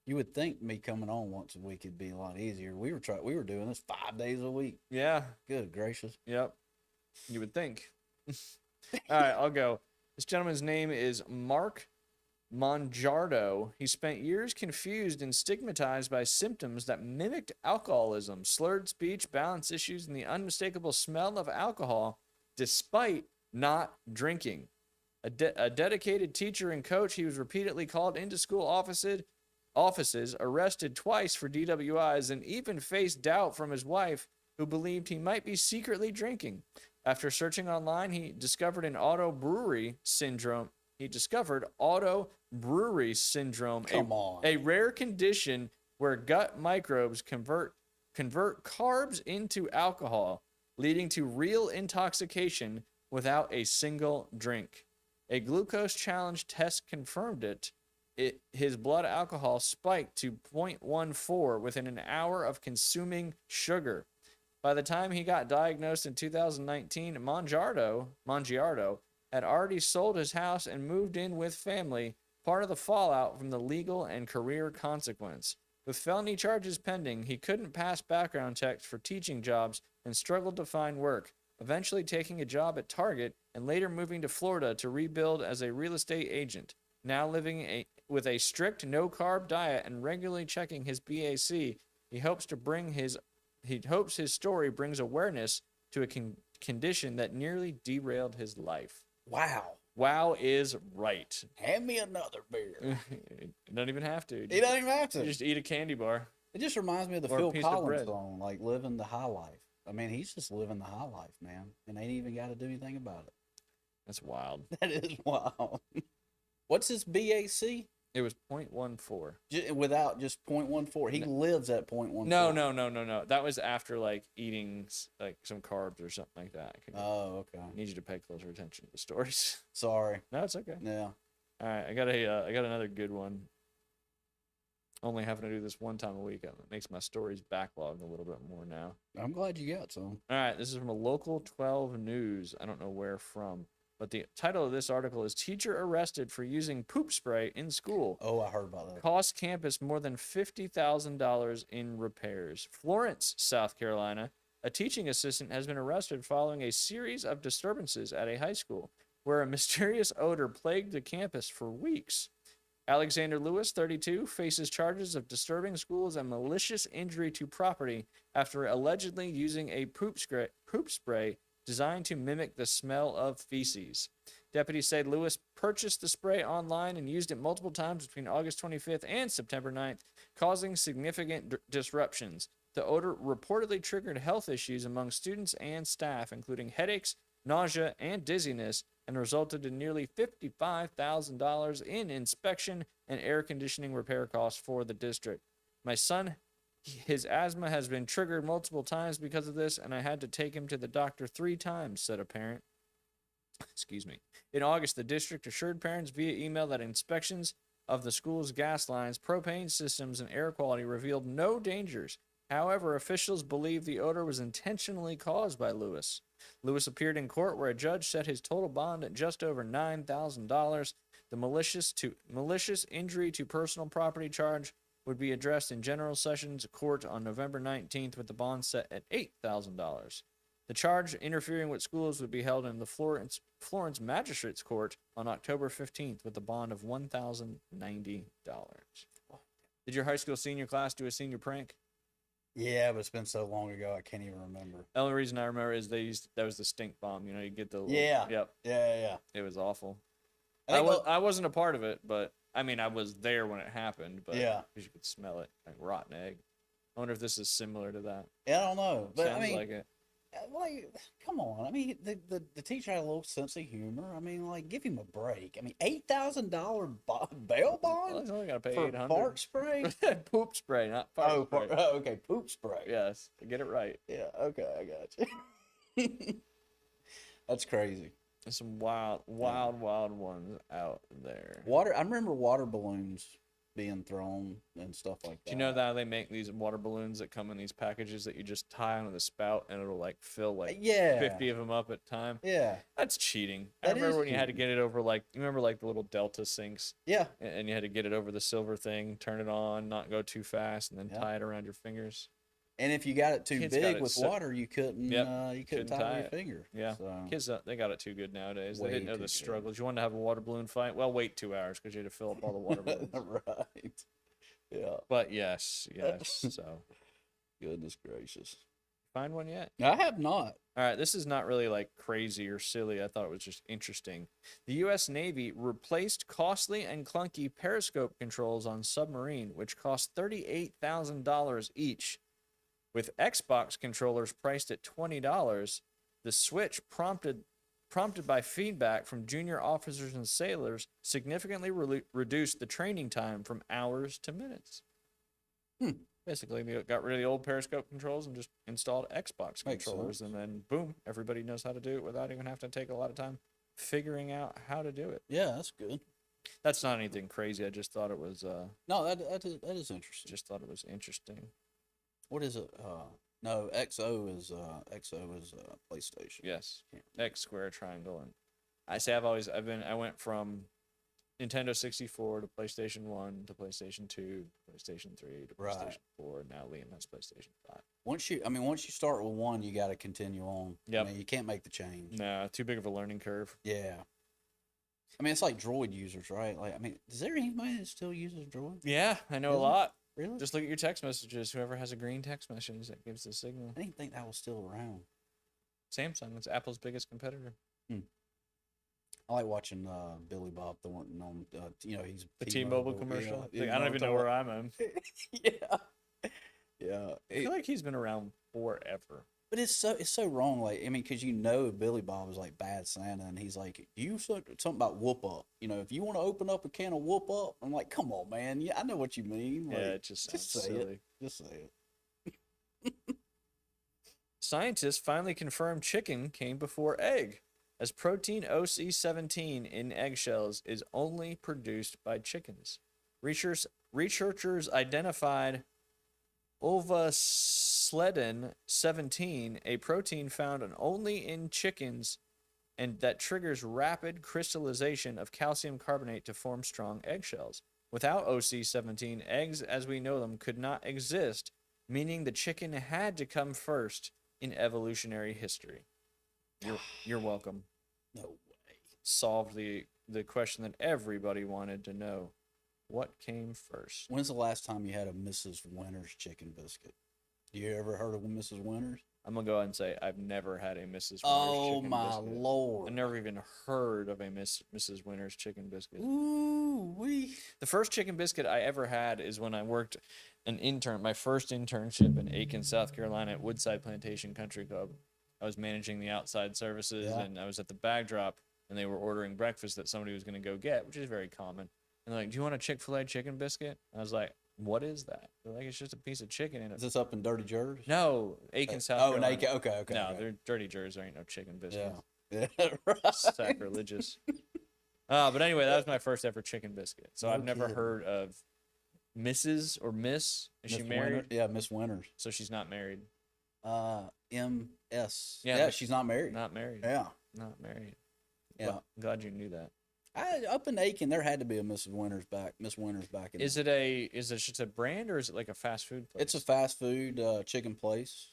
You would think me coming on once a week would be a lot easier. We were doing this 5 days a week. Yeah. Good gracious. Yep. You would think. All right, I'll go. This gentleman's name is Mark Monjardo. He spent years confused and stigmatized by symptoms that mimicked alcoholism, slurred speech, balance issues, and the unmistakable smell of alcohol, despite not drinking. A dedicated teacher and coach, he was repeatedly called into school offices, arrested twice for DWIs, and even faced doubt from his wife, who believed he might be secretly drinking. After searching online, he discovered auto brewery syndrome. Come on. A rare condition where gut microbes convert carbs into alcohol, leading to real intoxication without a single drink. A glucose challenge test confirmed it. His blood alcohol spiked to 0.14 within an hour of consuming sugar. By the time he got diagnosed in 2019, Mongiardo had already sold his house and moved in with family, part of the fallout from the legal and career consequence. With felony charges pending, he couldn't pass background checks for teaching jobs and struggled to find work, eventually taking a job at Target and later moving to Florida to rebuild as a real estate agent. Now living with a strict no-carb diet and regularly checking his BAC, he hopes his story brings awareness to a condition that nearly derailed his life. Wow. Wow is right. Hand me another beer. You don't even have to. You don't even have You to. just eat a candy bar. It just reminds me of the Or a Phil piece of Collins bread. song, like living the high life. I mean, he's just living the high life, man, and ain't even got to do anything about it. That's wild. That is wild. What's his BAC? It was 0.14. Without just 0.14. He lives at 0.14. No. That was after like eating like some carbs or something like that. Oh, okay. I need you to pay closer attention to the stories. Sorry. No, it's okay. Yeah. All right, I got another good one. Only having to do this one time a week makes my stories backlog a little bit more now. I'm glad you got some. All right, this is from a local 12 news. I don't know where from, but the title of this article is "Teacher Arrested for Using Poop Spray in School. Oh, I heard about that. Cost campus more than $50,000 in repairs." Florence, South Carolina, a teaching assistant has been arrested following a series of disturbances at a high school where a mysterious odor plagued the campus for weeks. Alexander Lewis, 32, faces charges of disturbing schools and malicious injury to property after allegedly using a poop spray designed to mimic the smell of feces. Deputies say Lewis purchased the spray online and used it multiple times between August 25th and September 9th, causing significant disruptions. The odor reportedly triggered health issues among students and staff, including headaches, nausea, and dizziness, and resulted in nearly $55,000 in inspection and air conditioning repair costs for the district. My son, his asthma has been triggered multiple times because of this, and I had to take him to the doctor 3 times, said a parent. Excuse me. In August, the district assured parents via email that inspections of the school's gas lines, propane systems, and air quality revealed no dangers. However, officials believe the odor was intentionally caused by Lewis. Lewis appeared in court where a judge set his total bond at just over $9,000. The malicious injury to personal property charge would be addressed in General Sessions Court on November 19th with the bond set at $8,000. The charge interfering with schools would be held in the Florence Magistrates Court on October 15th with a bond of $1,090. Did your high school senior class do a senior prank? Yeah, but it's been so long ago, I can't even remember. The only reason I remember is that was the stink bomb. You know, you get the little, Yeah. Yep. Yeah. It was awful. I think I wasn't a part of it, but I mean, I was there when it happened. But Yeah. because you could smell it, like rotten egg. I wonder if this is similar to that. I don't know, but Sounds I mean, like it. like, come on. I mean, the teacher had a little sense of humor. I mean, like, give him a break. I mean, $8,000 bail Well, bond he's only got to pay for 800. fart spray. Poop spray, not fart spray. Okay, poop spray. Yes, get it right. Yeah, okay, I got you. That's crazy. There's some wild ones out there. I remember water balloons being thrown and stuff like that. Do you know that they make these water balloons that come in these packages that you just tie onto the spout and it'll like fill like Yeah. 50 of them up at a time? Yeah. That's cheating. I That remember is when you had to cheating. get it over like you remember like the little Delta sinks Yeah. and you had to get it over the silver thing, turn it on, not go too fast, and then Yeah. tie it around your fingers. And if you got it too Kids got big it with so- water, you couldn't Yep, you couldn't tie it with your finger. Yeah. So, Kids, they got it too good nowadays. They Way didn't know too the good. struggles. You wanted to have a water balloon fight? Well, wait 2 hours because you had to fill up all the water balloons. right. Yeah. But yes. So, Goodness gracious. find one yet? I have not. All right, this is not really like crazy or silly. I thought it was just interesting. The U.S. Navy replaced costly and clunky periscope controls on submarine, which cost $38,000 each. With Xbox controllers priced at $20, the switch prompted by feedback from junior officers and sailors significantly reduced the training time from hours to minutes. Basically, they got rid of the old periscope controls and just installed Xbox Makes controllers, sense. and then boom, everybody knows how to do it without even having to take a lot of time figuring out how to do it. Yeah, that's good. That's not anything crazy. I just thought it was No, that is interesting. interesting. What is it? No, XO is PlayStation. Yes, Yeah. X square triangle, and I went from Nintendo 64 to PlayStation 1 to PlayStation 2 to PlayStation 3 to Right. PlayStation 4. Now Liam has PlayStation 5. Once you start with one, you got to continue on. Yep. I mean, you can't make the change. Nah, too big of a learning curve. Yeah. I mean, it's like Droid users, right? Like, I mean, is there anybody that still uses Droid? Yeah, I know a Is it? lot. Really? Just look at your text messages. Whoever has a green text message, that gives the signal. I didn't think that was still around. Samsung, it's Apple's biggest competitor. I like watching Billy Bob Thornton on, he's The T-Mobile commercial. Yeah, Like, I don't even know where I'm in. yeah, yeah. I feel like he's been around forever. But it's so wrong. Like, I mean, because Billy Bob is like bad Santa, and he's like, you said something about whoop up. If you want to open up a can of whoop up, I'm like, come on, man. Yeah, I know what you mean. Like, Yeah, it just sounds say silly. it. Just say it. Scientists finally confirmed chicken came before egg, as protein OC17 in eggshells is only produced by chickens. Researchers identified Ovasledin 17, a protein found only in chickens and that triggers rapid crystallization of calcium carbonate to form strong eggshells. Without OC17, eggs as we know them could not exist, meaning the chicken had to come first in evolutionary history. You're welcome. No way. Solved the question that everybody wanted to know. What came first? When's the last time you had a Mrs. Winter's chicken biscuit? You ever heard of a Mrs. Winter's? I'm gonna go ahead and say I've never had a Mrs. Winter's Oh chicken my biscuit. lord! I've never even heard of a Mrs. Winter's chicken biscuit. Ooh wee! The first chicken biscuit I ever had is when I worked my first internship in Aiken, South Carolina at Woodside Plantation Country Club. I was managing the outside services, Yeah. and I was at the bag drop, and they were ordering breakfast that somebody was going to go get, which is very common. And they're like, "Do you want a Chick-fil-A chicken biscuit?" I was like, "What is that?" They're like, "It's just a piece of chicken in Is it." this up in Dirty Jersey? No, Aiken, South Oh, Carolina. and okay. No, okay. they're dirty Jersey. There ain't no chicken biscuits. Yeah. Yeah. Right. Sacrilegious. But anyway, that was my first ever chicken biscuit. So No I've never kidding. heard of Mrs. or Miss. Is she Miss married? Winter? Yeah, Miss Winters. So she's not married. MS. Yeah, Yeah, but- she's not married. Not married. Yeah. Not married. Yeah. Well, I'm glad you knew that. Up in Aiken, there had to be a Miss Winters back in. Is it just a brand or is it like a fast food place? It's a fast food chicken place.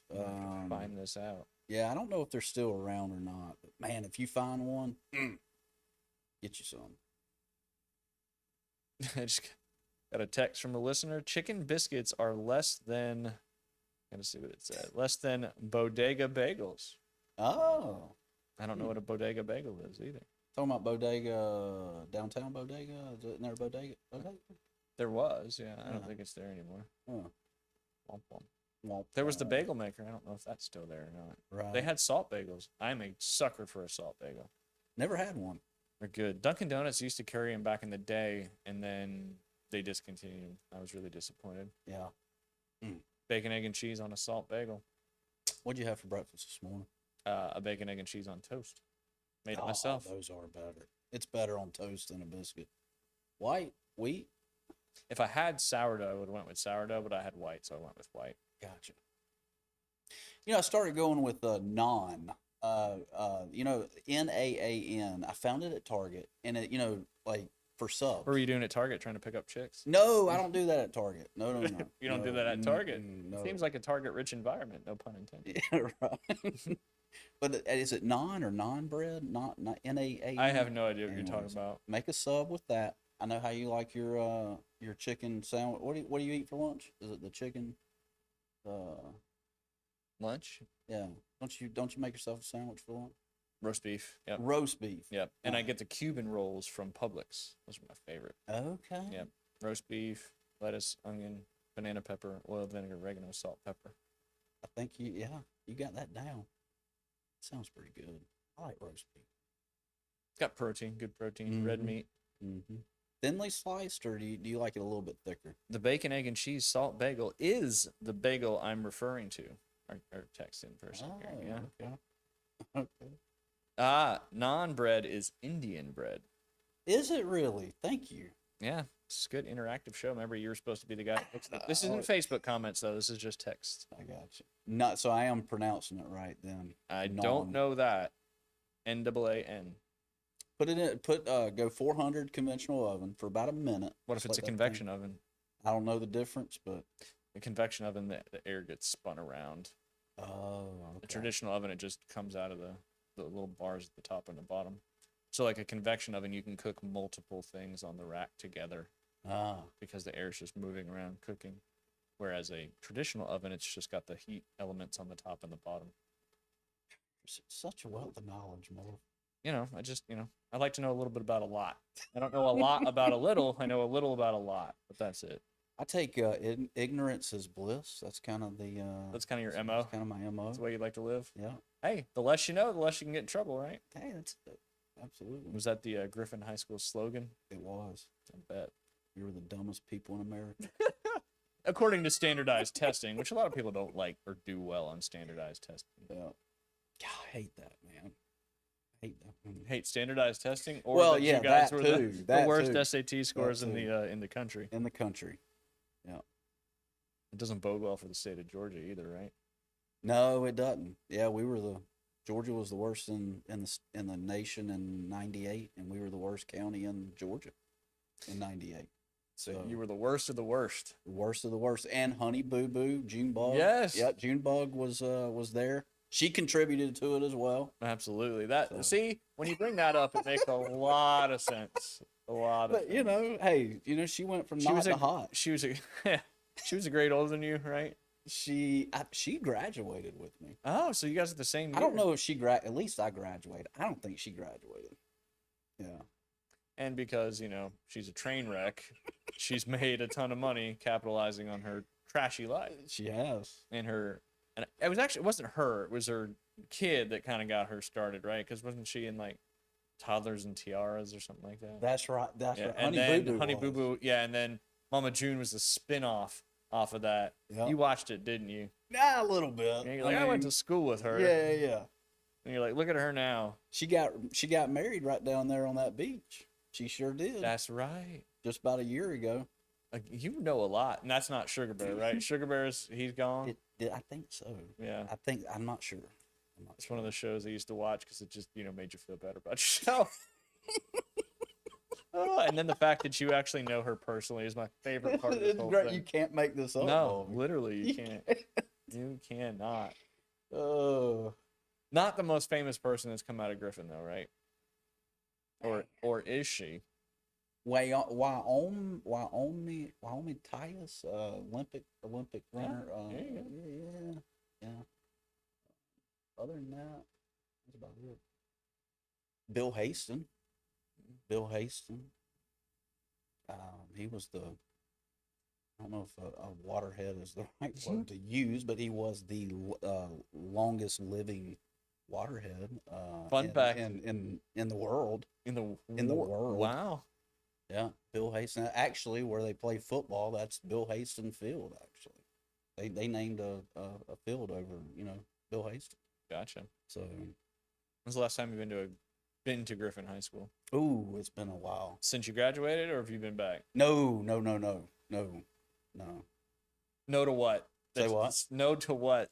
Find this out. Yeah, I don't know if they're still around or not. But man, if you find one, get you some. I just got a text from a listener. Chicken biscuits are less than. Gotta see what it said. Less than bodega bagels. Oh, I don't know what a bodega bagel is either. talking about Bodega, downtown Bodega. Isn't there a Bodega? There was, yeah. I don't Yeah. think it's there anymore. Oh, Womp womp. well, There was the bagel maker. I don't know if that's still there or not. Right. They had salt bagels. I'm a sucker for a salt bagel. Never had one. They're good. Dunkin' Donuts used to carry them back in the day, and then they discontinued 'em. I was really disappointed. Yeah. Bacon, egg, and cheese on a salt bagel. What'd you have for breakfast this morning? A bacon, egg, and cheese on toast. Made it Oh, myself. Those are better. It's better on toast than a biscuit. White, wheat. If I had sourdough, I would have went with sourdough, but I had white, so I went with white. Gotcha. I started going with naan. NAAN. I found it at Target, and it, like for subs. What were you doing at Target trying to pick up chicks? No, I don't do that at Target. No, no, no. You don't do No, that at Target? No. Seems like a Target-rich environment, no pun intended. Yeah, right. But is it naan or naan bread? Not NAAN. I have no idea what you're Anyways. talking about. Make a sub with that. I know how you like your chicken sandwich. What do you eat for lunch? Is it the chicken? Lunch? Yeah. Don't you make yourself a sandwich for lunch? Roast beef. Yep. Roast beef. Yep. And I Nice. get the Cuban rolls from Publix. Those are my favorite. Okay. Yep. Roast beef, lettuce, onion, banana pepper, oil, vinegar, oregano, salt, pepper. I think you got that down. Sounds pretty good. I like roast beef. Got protein, good protein, red Mhm. meat. Mm-hmm. Thinly sliced, or do you like it a little bit thicker? The bacon, egg, and cheese salt bagel is the bagel I'm referring to. Our text in person here. Yeah. Okay. Okay. Naan bread is Indian bread. Is it really? Thank you. Yeah, it's a good interactive show. Remember, you were supposed to be the guy. That fixed it. This isn't Facebook comments though. This is just text. I got you. Not so I am pronouncing it right then. I Naan. don't know that. NAAN. Put it in. Go 400 conventional oven for about a minute. What if Just it's a let that thing- convection oven? I don't know the difference, but A convection oven, the air gets spun around. oh, A okay. traditional oven, it just comes out of the little bars at the top and the bottom. So like a convection oven, you can cook multiple things on the rack together Ah, because the air's just moving around cooking. Whereas a traditional oven, it's just got the heat elements on the top and the bottom. such a wealth of knowledge, Mo. I like to know a little bit about a lot. I don't know a lot about a little. I know a little about a lot, but that's it. I take ignorance as bliss. That's kind of the. That's kind of your MO. That's kind of my MO. That's the way you like to live. Yeah. Hey, the less you know, the less you can get in trouble, right? Hey, that's absolutely. Was that the Griffin High School slogan? It was. I bet. You were the dumbest people in America. According to standardized testing, which a lot of people don't like or do well on standardized testing. Yeah. God, I hate that, man. I hate that. Hate standardized testing, or Well, that yeah, you guys that were too, the that worst too. SAT scores in too. the country. In the country. It doesn't bode well for the state of Georgia either, right? No, it doesn't. Yeah, Georgia was the worst in the nation in '98, and we were the worst county in Georgia in '98. So you were the worst of the worst. The worst of the worst. And Honey Boo Boo, Junebug. Yes. Yep, Junebug was there. She contributed to it as well. Absolutely. So- See, when you bring that up, it makes a lot of sense. A lot of. But hey, she went from she not was to hot. She was a she was a grade older than you, right? She graduated with me. Oh, so you guys are the same year. I don't know if at least I graduated. I don't think she graduated. Yeah. And because she's a train wreck, she's made a ton of money capitalizing on her trashy life. She has. And it wasn't her, it was her kid that kind of got her started, right? Because wasn't she in like Toddlers and Tiaras or something like that? That's right. That's Yeah, right. and Honey then Boo Boo. Honey Boo Boo, yeah, and then Mama June was the spin-off off of that. Yeah. You watched it, didn't you? Nah, a little bit. And you're like, I went to school with her. Yeah. And you're like, look at her now. She got married right down there on that beach. She sure did. That's right. Just about a year ago. Like, you know a lot, and that's not Sugar Bear, right? Sugar Bear's he's gone. I think so. Yeah, I'm not sure. it's one of the shows I used to watch because it just made you feel better about yourself. Oh, and then the fact that you actually know her personally is my favorite part of this It's whole great. thing. You can't make this up. No, Bobby. literally, you can't. You cannot. Oh. Not the most famous person that's come out of Griffin, though, right? Or is she? Wyoming Tyus, Olympic runner. there you Yeah. Other than that, that's about it. Bill Haston. He was I don't know if a waterhead is the right word to use, but he was the longest living waterhead. Fun fact. in the world. In the world. Wow. Yeah, Bill Haston. Actually, where they play football, that's Bill Haston Field. Actually, they named a field over Bill Haston. Gotcha. So, When's the last time you've been to Griffin High School? ooh, it's been a while. Since you graduated, or have you been back? No. No to what? Say what? No to what?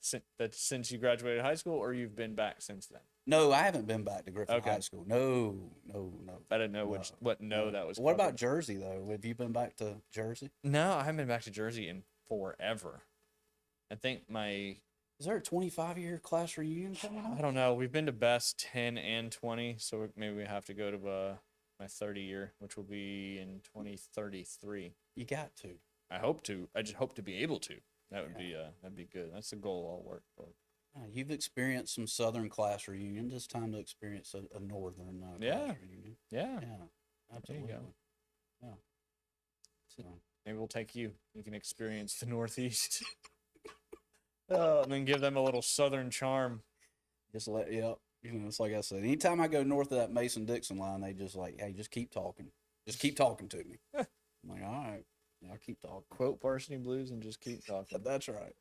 Since you graduated high school, or you've been back since then? No, I haven't been back to Griffin Okay. High School. No. I didn't know what that was. What about covered. Jersey though? Have you been back to Jersey? No, I haven't been back to Jersey in forever. I think Is there a 25-year class reunion coming I up? don't know. We've been to best 10 and 20, so maybe we have to go to my 30 year, which will be in 2033. You got to. I hope to. I just hope to be able to. That would be that'd be good. That's the goal I'll work for. You've experienced some Southern class reunions. It's time to experience a Northern Yeah. class reunion. Yeah. Yeah, absolutely. go. Yeah. So, Maybe we'll take you. You can experience the Northeast. And then give them a little Southern charm. just it's like I said. Anytime I go north of that Mason-Dixon line, they just like, hey, just keep talking. Just keep talking to me. I'm like, all right, I'll keep talking. Quote Varsity Blues and just keep talking. That's right.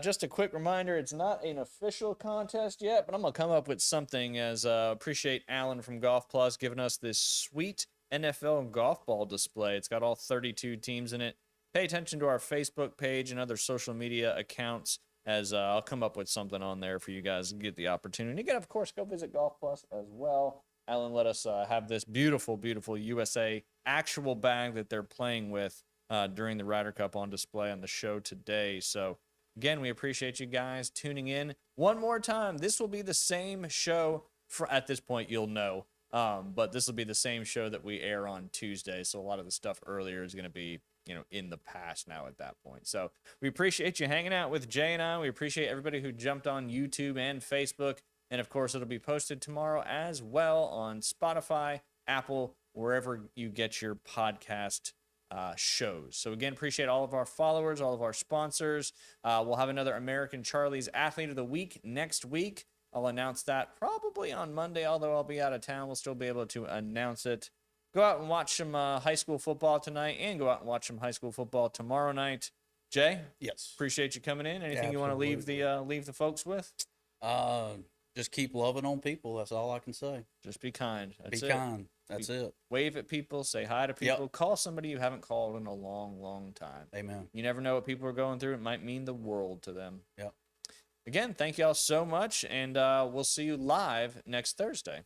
Just a quick reminder, it's not an official contest yet, but I'm going to come up with something as appreciate Alan from Golf Plus giving us this sweet NFL golf ball display. It's got all 32 teams in it. Pay attention to our Facebook page and other social media accounts as I'll come up with something on there for you guys to get the opportunity. You can, of course, go visit Golf Plus as well. Alan let us have this beautiful, beautiful USA actual bag that they're playing with during the Ryder Cup on display on the show today. So, again, we appreciate you guys tuning in one more time. This will be the same show at this point, you'll know. But this will be the same show that we air on Tuesday. So a lot of the stuff earlier is going to be, in the past now at that point. So we appreciate you hanging out with Jay and I. We appreciate everybody who jumped on YouTube and Facebook. And of course, it'll be posted tomorrow as well on Spotify, Apple, wherever you get your podcast shows. So again, appreciate all of our followers, all of our sponsors. We'll have another American Charlie's Athlete of the Week next week. I'll announce that probably on Monday, although I'll be out of town. We'll still be able to announce it. Go out and watch some high school football tonight, and go out and watch some high school football tomorrow night. Jay, Yes. appreciate you coming in. Anything you want to leave the folks with? Just keep loving on people. That's all I can say. Just be kind. That's Be it. kind. That's it. Wave at people. Say hi to people. Call somebody you haven't called in a long, long time. Amen. You never know what people are going through. It might mean the world to them. Yep. Again, thank y'all so much, and we'll see you live next Thursday.